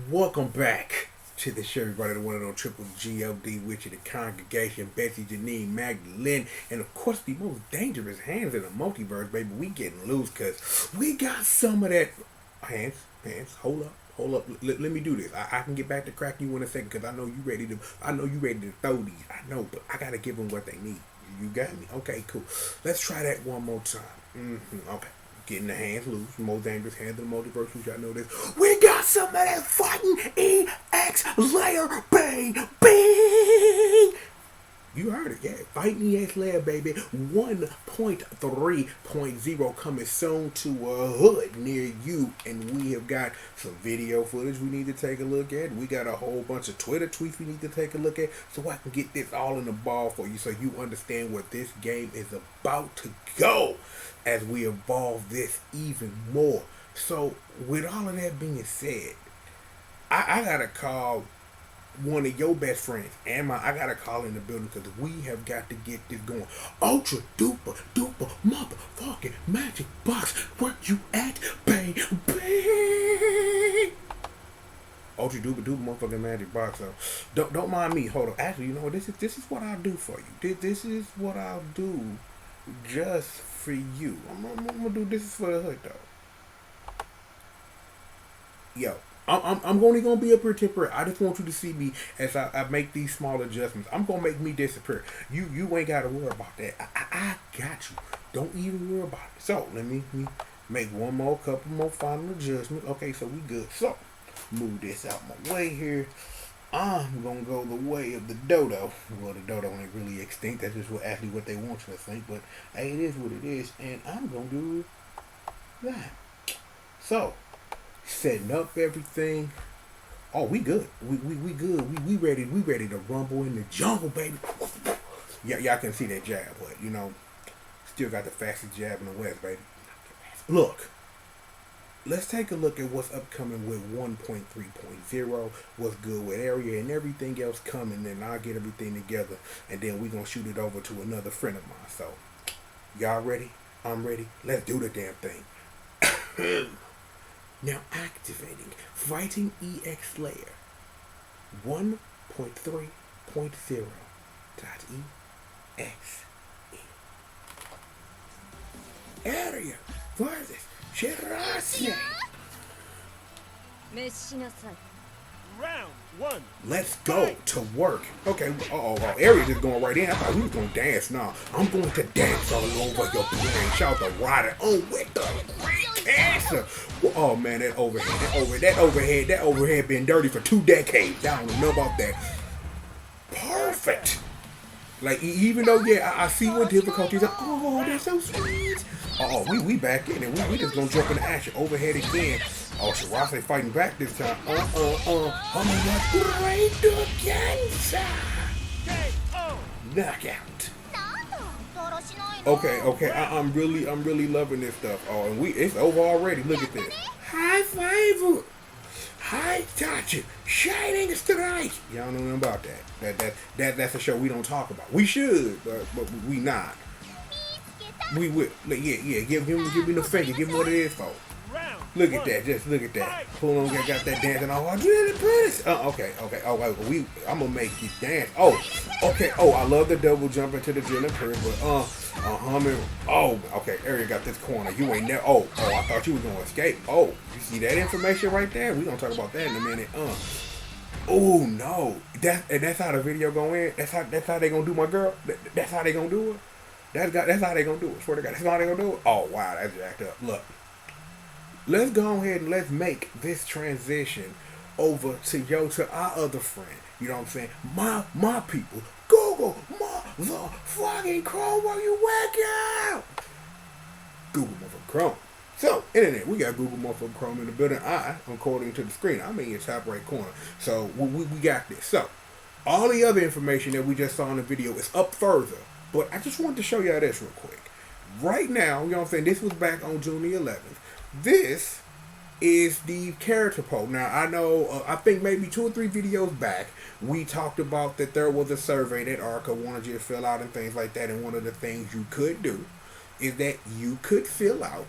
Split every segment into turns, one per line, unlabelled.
Welcome back to the show, everybody. The one and on triple G.O.D. with you, the congregation, Betsy, Janine, Magdalene, and of course the most dangerous hands in the multiverse, baby. We getting loose because we got some of that. Hands, hold up. Let me do this. I can get back to cracking you in a second because I know you ready to throw these. I know, but I gotta give them what they need. You got me? Okay, cool. Let's try that one more time. Okay. Getting the hands loose, most dangerous hands in the multiverse, which y'all know this. We got some of that fighting EX layer, baby. You heard it, yeah. Fighting EX layer, baby. 1.3.0 coming soon to a hood near you. And we have got some video footage we need to take a look at. We got a whole bunch of Twitter tweets we need to take a look at. So I can get this all in the ball for you so you understand where this game is about to go as we evolve this even more. So with all of that being said, I gotta call one of your best friends and I gotta call in the building because we have got to get this going. Ultra duper motherfucking magic box, where you at, baby? Ultra duper motherfucking magic box. So don't mind me. Hold on. Actually, you know this is what I'll do for you. This is what I'll do just for you. I'm gonna do this for the hood though. Yo, I'm only gonna be up here temporary. I just want you to see me as I make these small adjustments. I'm gonna make me disappear. You ain't gotta worry about that. I got you. Don't even worry about it. So let me make couple more final adjustments. Okay, so we good. So move this out my way here. I'm gonna go the way of the dodo. Well, the dodo ain't really extinct. That's just actually what they want you to think. But hey, it is what it is, and I'm gonna do that. So setting up everything. Oh, we good. We good. We ready to rumble in the jungle, baby. Yeah, y'all can see that jab, but still got the fastest jab in the West, baby. Look. Let's take a look at what's upcoming with 1.3.0, what's good with area and everything else coming, and I'll get everything together, and then we're going to shoot it over to another friend of mine. So, y'all ready? I'm ready. Let's do the damn thing. Now activating Fighting EX Layer 1.3.0.exe. Area versus Shirase.
Round one.
Let's go to work. Okay, Area just going right in. I thought we was gonna dance. Now I'm going to dance all over your brain. Shout the rider on with the great cancer. Oh man, that overhead been dirty for 2 decades. I don't know about that. Perfect. Like even though I see what difficulties are. Oh, that's so sweet. We back in and we just gonna jump into action. Overhead again. Oh, Shirase fighting back this time. Great cancer. Knockout. Okay. I'm really loving this stuff. Oh, and it's over already. Look at this. High five. High touch. Shining strike. Y'all know nothing about that. That's a show we don't talk about. We should, but we not. We will. Yeah. Give me the finger. Give him what it is for. Look at that. Just look at that. Pull on, got that dancing. Oh, I really pretty. Okay. Oh, wait. I'm gonna make you dance. Oh, okay. Oh, I love the double jump into the drilling curve, but okay. Area got this corner. You ain't there. Oh, I thought you was gonna escape. Oh, you see that information right there? We gonna talk about that in a minute. Oh no. That's how the video go in. That's how they gonna do my girl. That's how they gonna do it. That's how they gonna do it. Swear to God, that's how they gonna do it. Oh wow, that's jacked up. Look. Let's go ahead and let's make this transition over to our other friend. You know what I'm saying? My people. Google motherfucking Chrome while you work out. Google motherfucking Chrome. So, internet, we got Google motherfucking Chrome in the building. According to the screen, I'm in your top right corner. So, we got this. So, all the other information that we just saw in the video is up further. But I just wanted to show y'all this real quick. Right now, you know what I'm saying? This was back on June the 11th. This is the character poll. Now, I know, I think maybe 2 or 3 videos back, we talked about that there was a survey that Arca wanted you to fill out and things like that. And one of the things you could do is that you could fill out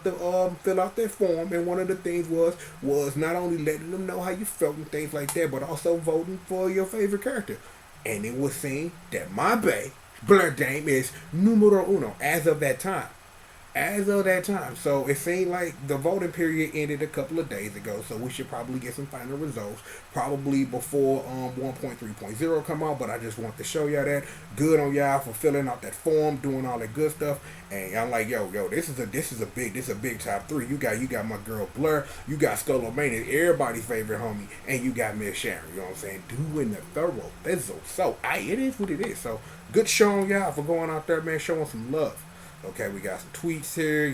that form, and one of the things was not only letting them know how you felt and things like that, but also voting for your favorite character. And it was saying that my bae, Blur Dame, is numero uno as of that time. As of that time. So it seemed like the voting period ended a couple of days ago. So we should probably get some final results. Probably before 1.3.0 come out. But I just want to show y'all that. Good on y'all for filling out that form, doing all that good stuff. And I'm like, yo, this is a big top 3. You got my girl Blur, you got Skullomania, everybody's favorite homie, and you got Miss Sharon, you know what I'm saying? Doing the thorough thizzle. So it is what it is. So good show on y'all for going out there, man, showing some love. Okay, we got some tweets here,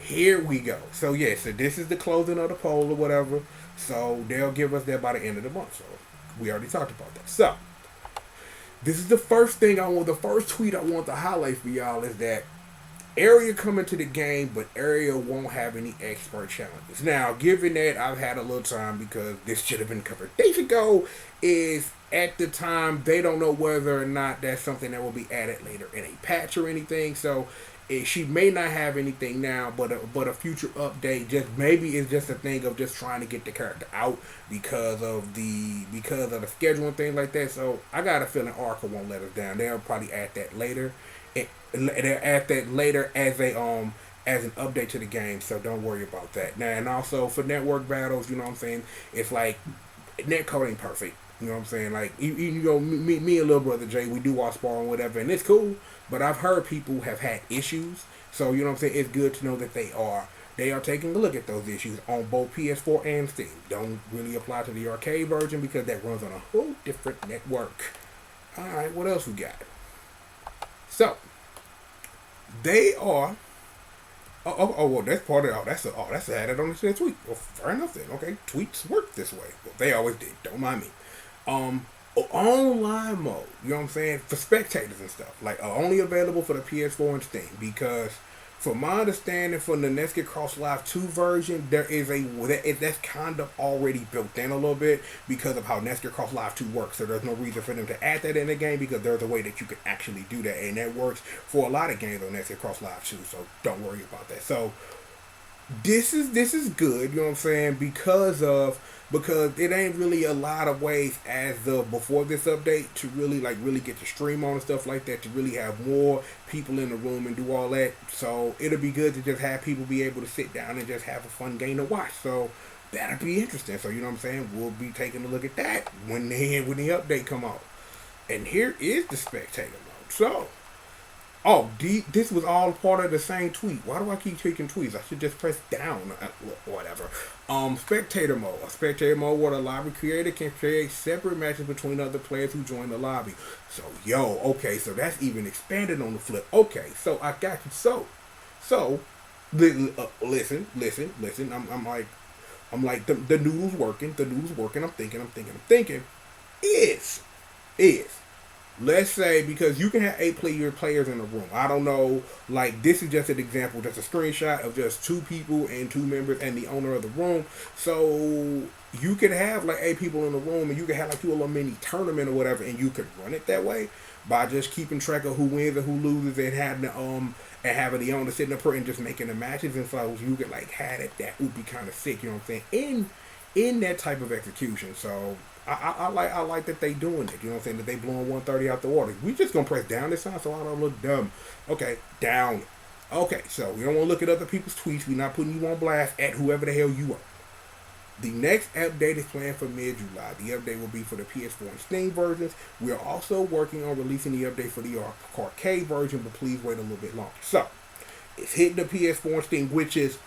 here we go. So so this is the closing of the poll or whatever. So they'll give us that by the end of the month. So we already talked about that. So this is the first tweet I want to highlight for y'all is that Area coming to the game, but Area won't have any expert challenges. Now, given that I've had a little time because this should have been covered days ago, is at the time they don't know whether or not that's something that will be added later in a patch or anything. So she may not have anything now, but a future update maybe is just a thing of just trying to get the character out because of the schedule and things like that. So I got a feeling Arca won't let us down. They'll probably add that later. They'll add that later as an update to the game, so don't worry about that. Now, and also for network battles, you know what I'm saying, it's like netcode ain't perfect. You know what I'm saying? Like me and little brother Jay, we do our spar and whatever, and it's cool. But I've heard people have had issues, so you know what I'm saying. It's good to know that they are taking a look at those issues on both PS4 and Steam. Don't really apply to the arcade version because that runs on a whole different network. All right, what else we got? So they are. Well, that's part of it. That's added on to the tweet. Well, fair enough then. Okay, tweets work this way. Well, they always did. Don't mind me. Online mode, you know what I'm saying, for spectators and stuff, like only available for the PS4 and Steam, because from my understanding from the Let's Get Cross Live 2 version, that's kind of already built in a little bit because of how Let's Get Cross Live 2 works. So there's no reason for them to add that in the game because there's a way that you can actually do that, and that works for a lot of games on Let's Get Cross Live 2. So don't worry about that. So this is good, you know what I'm saying, because it ain't really a lot of ways as of before this update to really get to stream on and stuff like that, to really have more people in the room and do all that. So it'll be good to just have people be able to sit down and just have a fun game to watch. So that'll be interesting. So you know what I'm saying, we'll be taking a look at that when the update come out. And here is the spectator mode. So this was all part of the same tweet. Why do I keep tweaking tweets? I should just press down or whatever. Spectator mode. A spectator mode where the lobby creator can create separate matches between other players who join the lobby. So, okay, so that's even expanded on the flip. Okay, so I got you. So, listen. I'm like, the noodle's working. I'm thinking. Is. Let's say, because you can have 8 players in a room. I don't know, like, this is just an example, just a screenshot of just 2 people and 2 members and the owner of the room. So you could have like 8 people in the room, and you could have like a little mini tournament or whatever, and you could run it that way by just keeping track of who wins and who loses, and having the owner sitting up and just making the matches. And so you could like have it. That would be kind of sick, you know what I'm saying? In that type of execution. So I like that they doing it. You know what I'm saying? That they blowing 130 out the water. We just gonna press down this time so I don't look dumb. Okay, down. Okay, so we don't want to look at other people's tweets. We're not putting you on blast at whoever the hell you are. The next update is planned for mid-July. The update will be for the PS4 and Steam versions. We are also working on releasing the update for the arcade version, but please wait a little bit longer. So it's hitting the PS4 and Steam, which is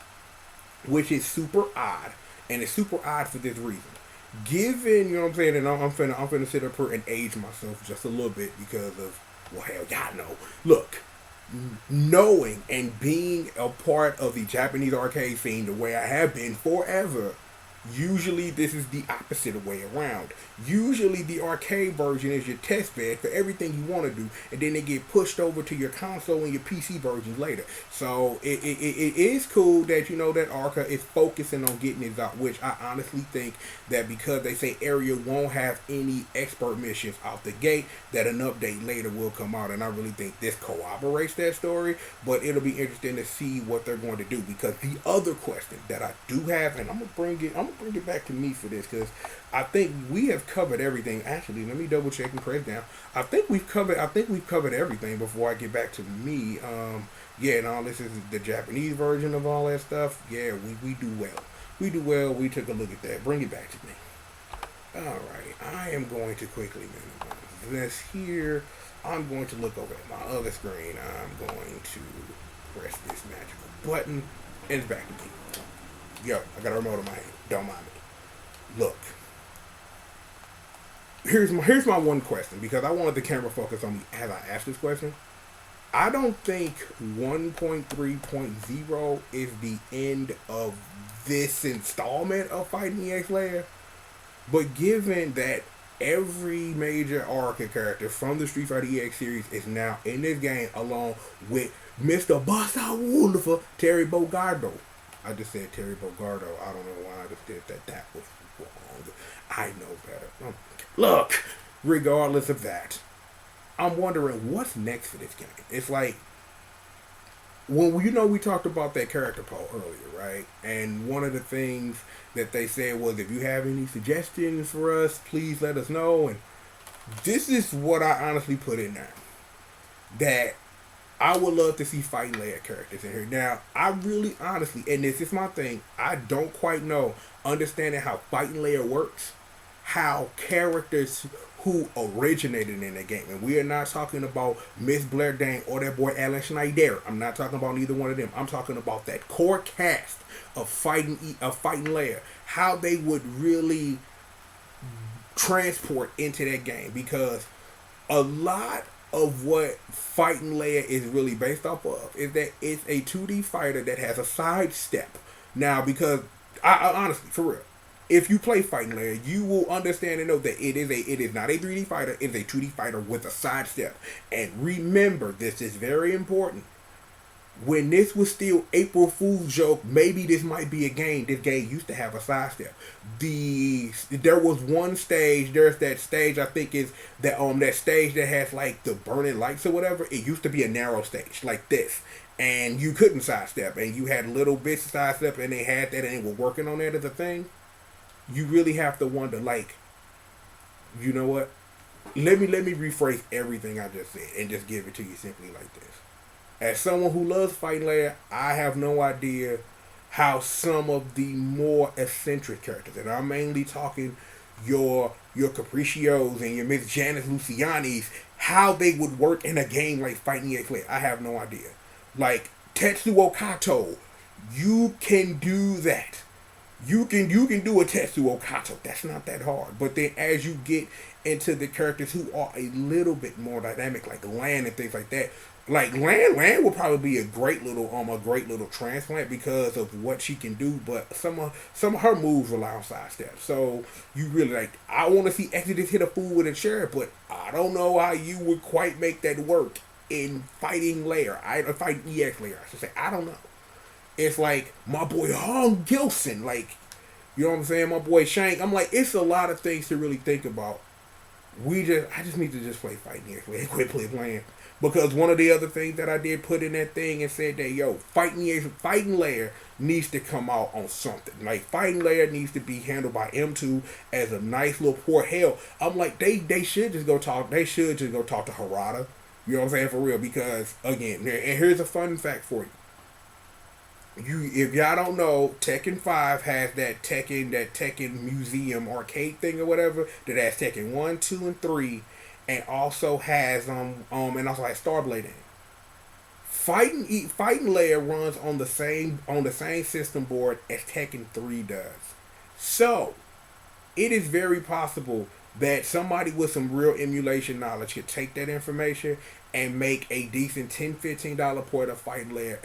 super odd, and it's super odd for this reason. Given, you know what I'm saying, and I'm finna sit up here and age myself just a little bit because of, well, hell, y'all know. Look, knowing and being a part of the Japanese arcade scene the way I have been forever, Usually this is the opposite way around. Usually the arcade version is your test bed for everything you want to do, and then they get pushed over to your console and your PC versions later. So it is cool that that Arca is focusing on getting it out, which I honestly think that because they say Area won't have any expert missions out the gate, that an update later will come out, and I really think this corroborates that story. But it'll be interesting to see what they're going to do, because the other question that I do have, and I'm gonna bring it back to me for this, because I think we have covered everything. Actually, let me double check and press down. I think we've covered everything before I get back to me. Yeah, and all this is the Japanese version of all that stuff. Yeah, we do well. We do well. We took a look at that. Bring it back to me. Alrighty, I am going to quickly minimize this here. I'm going to look over at my other screen. I'm going to press this magical button, and it's back to me. Yo, I got a remote in my hand. Don't mind me. Look. Here's my one question, because I wanted the camera focus on me as I asked this question. I don't think 1.3.0 is the end of this installment of Fighting EX Layer. But given that every major Arca character from the Street Fighter EX series is now in this game, along with Mr. Bossa Wonderful Terry Bogard. I just said Terry Bogard. I don't know why I just did that. That was wrong. I know better. Look, regardless of that, I'm wondering what's next for this game. It's like, when we talked about that character poll earlier, right? And one of the things that they said was, if you have any suggestions for us, please let us know. And this is what I honestly put in there. That I would love to see Fighting Layer characters in here. Now, I really honestly, and this is my thing, I don't quite know, understanding how Fighting Layer works, how characters who originated in the game, and we are not talking about Miss Blair Dane or that boy Alan Schneider. I'm not talking about neither one of them. I'm talking about that core cast of Fighting Layer, how they would really transport into that game, because a lot of what Fighting Layer is really based off of is that it's a 2D fighter that has a sidestep. Now, because I honestly, for real, if you play Fighting Layer, you will understand and know that it is not a 3D fighter, it is a 2D fighter with a sidestep. And remember, this is very important. When this was still April Fool's joke, maybe this might be a game. This game used to have a sidestep. There was one stage. There's that stage. I think is that stage that has like the burning lights or whatever. It used to be a narrow stage like this, and you couldn't sidestep, and you had little bits of sidestep, and they had that, and they were working on that as a thing. You really have to wonder, like, you know what? Let me rephrase everything I just said and just give it to you simply like this. As someone who loves Fighting Layer, I have no idea how some of the more eccentric characters, and I'm mainly talking your Capricios and your Miss Janice Lucianis, how they would work in a game like Fighting EX Layer. I have no idea. Like Tetsuo Kato, you can do that. You can do a Tetsuo Kato. That's not that hard. But then as you get into the characters who are a little bit more dynamic, like Lan and things like that, like Lan will probably be a great little transplant because of what she can do. But some of her moves rely on sidestep. So you really I want to see Exodus hit a fool with a chair, but I don't know how you would quite make that work in Fighting Layer. Fighting EX Layer, I should say. I don't know. It's like my boy Hong Gilson, like, you know what I'm saying? My boy Shank. I'm like, it's a lot of things to really think about. I just need to just play Fighting EX Layer, quit playing. Because one of the other things that I did put in that thing and said that, yo, Fighting Layer needs to come out on something. Like, Fighting Layer needs to be handled by M2 as a nice little port. Hell, I'm like, they should just go talk. They should just go talk to Harada. You know what I'm saying? For real. Because, again, and here's a fun fact for you. If y'all don't know, Tekken 5 has that Tekken Museum arcade thing or whatever that has Tekken 1, 2, and 3, and also has and also has Starblade in it. Fighting Layer runs on the same system board as Tekken 3 does. So it is very possible that somebody with some real emulation knowledge could take that information and make a decent $10-15 point of fight layer,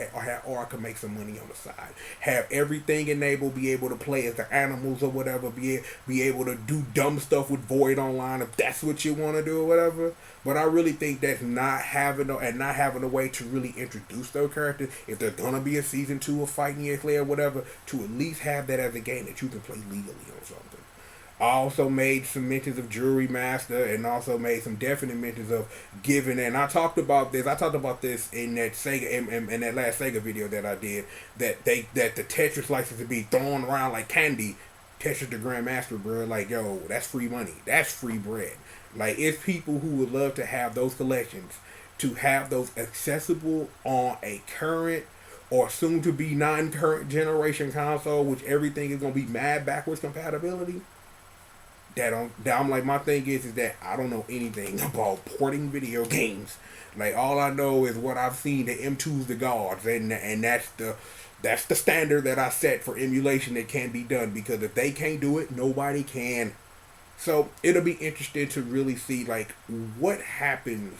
or could make some money on the side. Have everything enabled, be able to play as the animals or whatever, be able to do dumb stuff with Void Online if that's what you want to do or whatever. But I really think that's not having a way to really introduce those characters. If there's gonna be a season 2 of Fighting EX Layer or whatever, to at least have that as a game that you can play legally on something. I also made some mentions of Jury Master, and also made some definite mentions of giving. And I talked about this in that Sega in that last Sega video that I did. That the Tetris license to be thrown around like candy. Tetris the Grandmaster, bro. Like, yo, that's free money. That's free bread. Like, it's people who would love to have those collections, to have those accessible on a current or soon to be non-current generation console, which everything is gonna be mad backwards compatibility. I'm like, my thing is that I don't know anything about porting video games. Like, all I know is what I've seen. The M2's the gods, and that's the standard that I set for emulation that can be done. Because if they can't do it, nobody can. So it'll be interesting to really see like what happens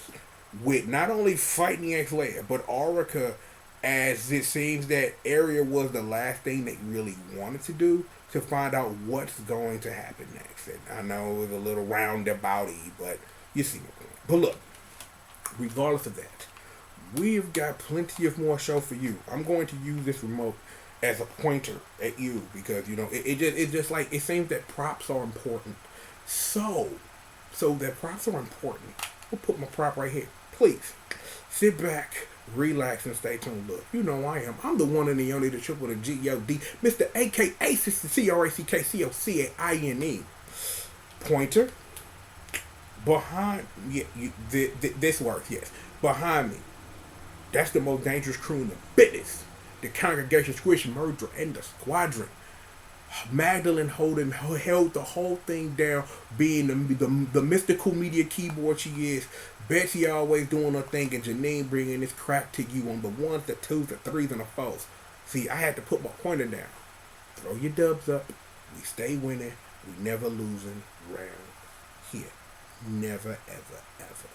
with not only Fighting EX Layer but Orica, as it seems that Area was the last thing they really wanted to do, to find out what's going to happen next. And I know it was a little roundabouty, but you see my point. But look, regardless of that, we've got plenty of more show for you. I'm going to use this remote as a pointer at you because, you know, it just like, it seems that props are important. So that props are important. We'll put my prop right here. Please sit back, relax, and stay tuned. Look, you know I am. I'm the one and the only, the triple, the G.O.D, Mr. A.K.A. CRACKCOCAINE. Pointer. Behind, this works, yes. Behind me. That's the most dangerous crew in the business. The Congregation Squish Murder and the Squadron. Magdalene held the whole thing down, being the mystical media keyboard she is. Betsy always doing her thing, and Janine bringing this crap to you on the ones, the twos, the threes, and the fours. See, I had to put my pointer down. Throw your dubs up. We stay winning. We never losing round here. Never, ever, ever.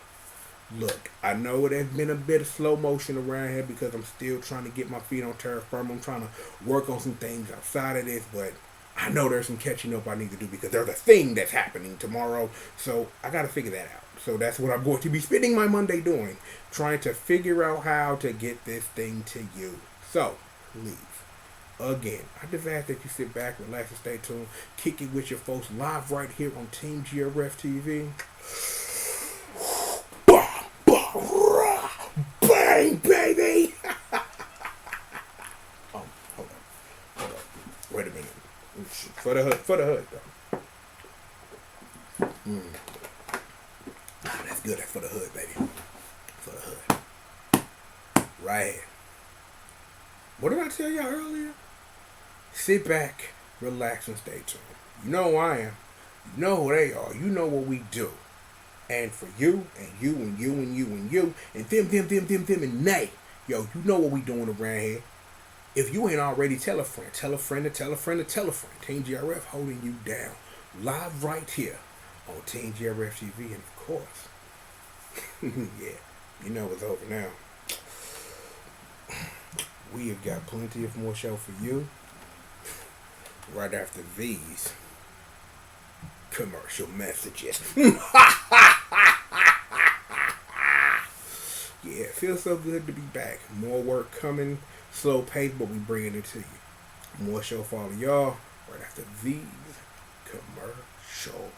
Look, I know there's been a bit of slow motion around here because I'm still trying to get my feet on terra firma. I'm trying to work on some things outside of this, but I know there's some catching up I need to do because there's a thing that's happening tomorrow, so I got to figure that out. So that's what I'm going to be spending my Monday doing, trying to figure out how to get this thing to you. So, please, again, I just ask that you sit back, relax, and stay tuned. Kick it with your folks live right here on Team GRF TV. Bang, baby! Oh, hold on. Wait a minute. For the hood, though. That's good. That's for the hood, baby. For the hood. Right here. What did I tell y'all earlier? Sit back, relax, and stay tuned. You know who I am. You know who they are. You know what we do. And for you, and you, and you, and you, and you, and them, and they. Yo, you know what we doing around here. If you ain't already, tell a friend. Tell a friend to tell a friend to tell a friend. Team GRF holding you down. Live right here on Team GRF TV. And of course, yeah, you know it's over now. We have got plenty of more show for you. Right after these commercial messages. Yeah, it feels so good to be back. More work coming, slow pace, but we bringing it to you. More show for all of y'all right after these commercial